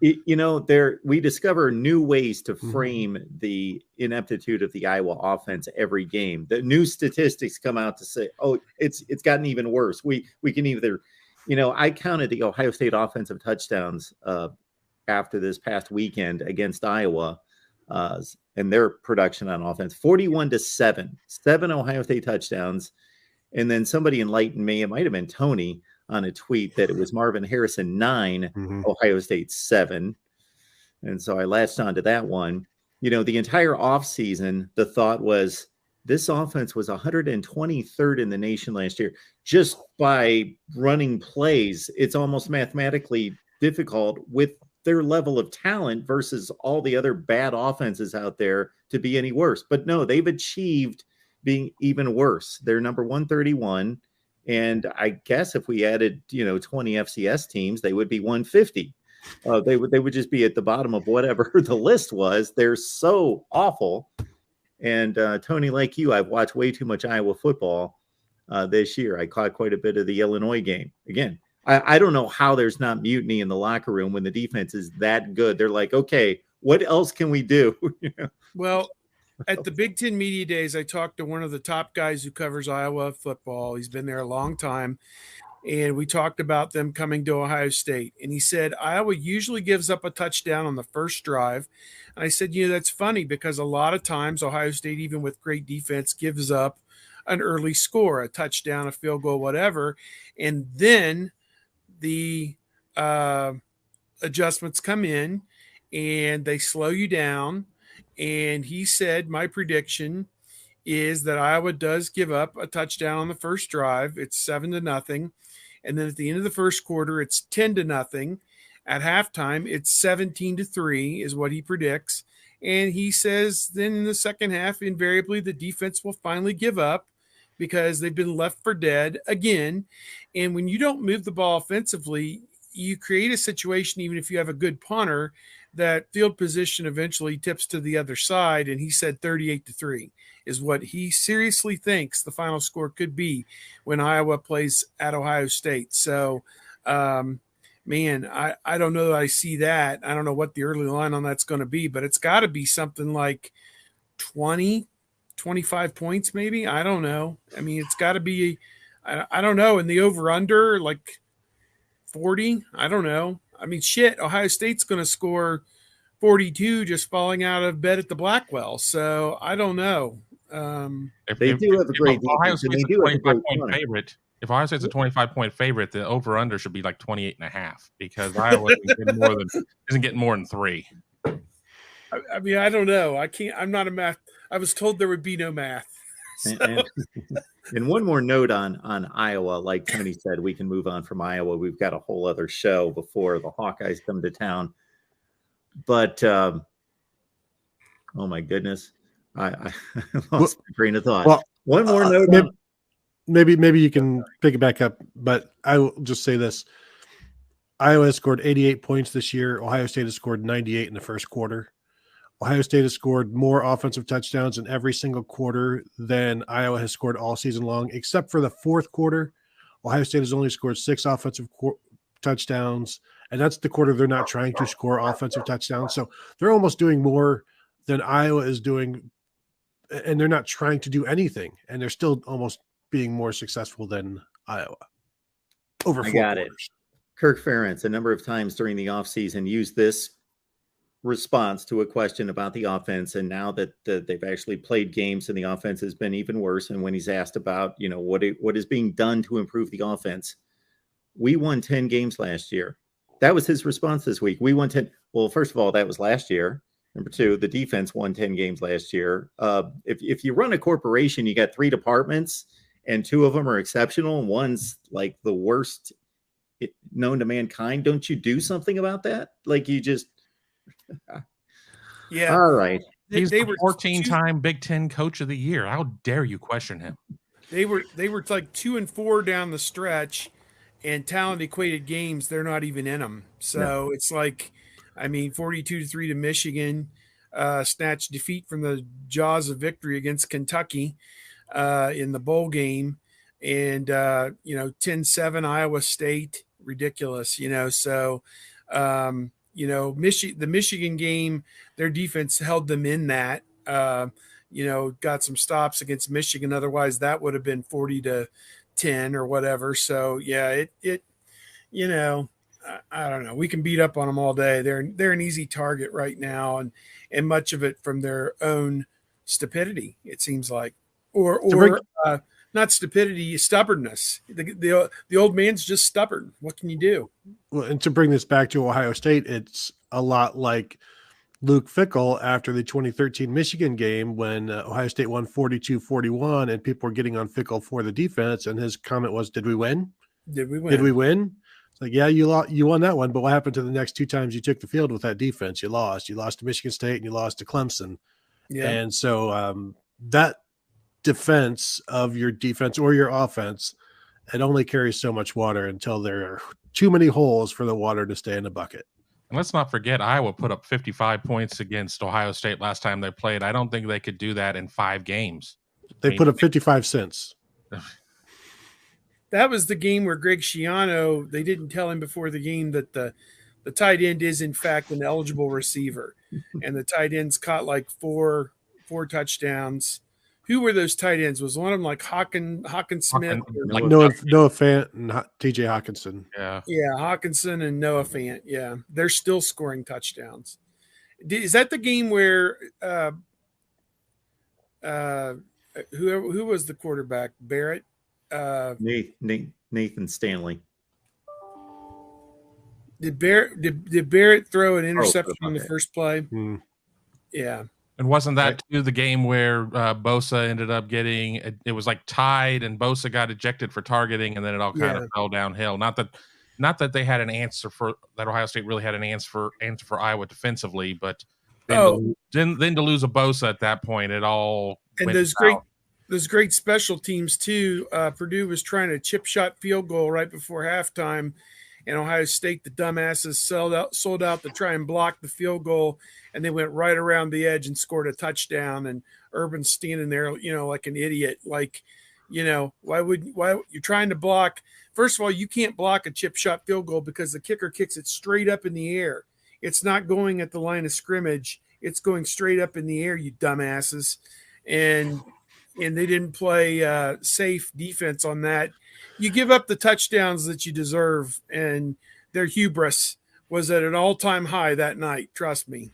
there we discover new ways to frame the ineptitude of the Iowa offense every game. The new statistics come out to say, oh, it's gotten even worse. We can either, I counted the Ohio State offensive touchdowns after this past weekend against Iowa and their production on offense, 41-7, 7 Ohio State touchdowns. And then somebody enlightened me, it might have been Tony, on a tweet that it was Marvin Harrison 9, Ohio State 7. And so I latched onto that one. The entire offseason, the thought was this offense was 123rd in the nation last year. Just by running plays, it's almost mathematically difficult with their level of talent versus all the other bad offenses out there to be any worse. But no, they've achieved being even worse. They're number 131. And I guess if we added, 20 FCS teams, they would be 150. They would just be at the bottom of whatever the list was. They're so awful. And Tony, like you, I've watched way too much Iowa football this year. I caught quite a bit of the Illinois game. Again, I don't know how there's not mutiny in the locker room when the defense is that good. They're like, okay, what else can we do? Well, at the Big Ten Media Days, I talked to one of the top guys who covers Iowa football. He's been there a long time. And we talked about them coming to Ohio State. And he said, Iowa usually gives up a touchdown on the first drive. And I said, that's funny because a lot of times Ohio State, even with great defense, gives up an early score, a touchdown, a field goal, whatever. And then the adjustments come in and they slow you down. And he said, my prediction is that Iowa does give up a touchdown on the first drive. It's 7-0. And then at the end of the first quarter, it's 10-0. At halftime, it's 17-3 is what he predicts. And he says then in the second half, invariably, the defense will finally give up because they've been left for dead again. And when you don't move the ball offensively, you create a situation, even if you have a good punter, that field position eventually tips to the other side. And he said 38-3 is what he seriously thinks the final score could be when Iowa plays at Ohio State. So, man, I don't know that I see that. I don't know what the early line on that's going to be, but it's got to be something like 20, 25 points maybe. I don't know. I mean, it's got to be, I don't know. And the over-under, like 40, I don't know. I mean, shit, Ohio State's going to score 42 just falling out of bed at the Blackwell. So I don't know. They do have a great defense, and they do have a great favorite. If Ohio State's a 25-point favorite, the over-under should be like 28.5 because Iowa isn't getting more than 3. I mean, I don't know. I'm not a math. I was told there would be no math. So. And one more note on Iowa, like Tony said, we can move on from Iowa. We've got a whole other show before the Hawkeyes come to town. But, oh my goodness, I lost my train of thought. Well, one more note. Maybe you can pick it back up, but I will just say this. Iowa has scored 88 points this year. Ohio State has scored 98 in the first quarter. Ohio State has scored more offensive touchdowns in every single quarter than Iowa has scored all season long, except for the fourth quarter. Ohio State has only scored 6 offensive touchdowns, and that's the quarter they're not trying to score offensive touchdowns. So they're almost doing more than Iowa is doing, and they're not trying to do anything, and they're still almost being more successful than Iowa. Over 4 quarters. Kirk Ferentz, a number of times during the offseason, used this response to a question about the offense, and now that they've actually played games and the offense has been even worse, and when he's asked about what is being done to improve the offense, we won 10 games last year. That was his response this week. We won 10. Well, first of all, that was last year. Number 2, the defense won 10 games last year. If you run a corporation, you got 3 departments and 2 of them are exceptional and one's like the worst known to mankind. Don't you do something about that? Like you just Yeah. All right. He's the 14-time Big Ten Coach of the Year. How dare you question him? They were like 2-4 down the stretch, and talent equated games, they're not even in them. So It's like, I mean, 42-3 to Michigan, snatched defeat from the jaws of victory against Kentucky in the bowl game, and 10-7 Iowa State, ridiculous. So The Michigan game, their defense held them in that. Got some stops against Michigan. Otherwise, that would have been 40-10 or whatever. So yeah, I don't know. We can beat up on them all day. They're an easy target right now, and much of it from their own stupidity. It seems like, or not stupidity, stubbornness. The old man's just stubborn. What can you do? Well, and to bring this back to Ohio State, it's a lot like Luke Fickell after the 2013 Michigan game when Ohio State won 42-41 and people were getting on Fickell for the defense. And his comment was, did we win? Did we win? Did we win? It's like, yeah, you won that one, but what happened to the next 2 times you took the field with that defense? You lost. You lost to Michigan State and you lost to Clemson. Yeah. And so that defense of your defense or your offense, it only carries so much water until there are too many holes for the water to stay in the bucket. And let's not forget, Iowa put up 55 points against Ohio State last time they played. I don't think they could do that in 5 games. They put up 55 cents. That was the game where Greg Schiano, they didn't tell him before the game that the tight end is, in fact, an eligible receiver. And the tight ends caught like four touchdowns. Who were those tight ends? Was one of them like Hawkins Smith? Like Noah Fant and TJ Hawkinson. Yeah, Hawkinson and Noah Fant. Yeah, they're still scoring touchdowns. Is that the game where who was the quarterback? Barrett? Nathan Stanley. Did Barrett throw an interception on the first play? Yeah. And wasn't that too the game where Bosa ended up getting it was like tied and Bosa got ejected for targeting and then it all kind of fell downhill. Not that they had an answer for that Ohio State really had an answer for Iowa defensively, but then to lose a Bosa at that point, it all and those great special teams too. Purdue was trying a chip shot field goal right before halftime. And Ohio State, the dumbasses sold out to try and block the field goal, and they went right around the edge and scored a touchdown. And Urban's standing there, like an idiot. Like, why you're trying to block? First of all, you can't block a chip shot field goal because the kicker kicks it straight up in the air. It's not going at the line of scrimmage. It's going straight up in the air, you dumbasses. And they didn't play safe defense on that. You give up the touchdowns that you deserve, and their hubris was at an all-time high that night. Trust me.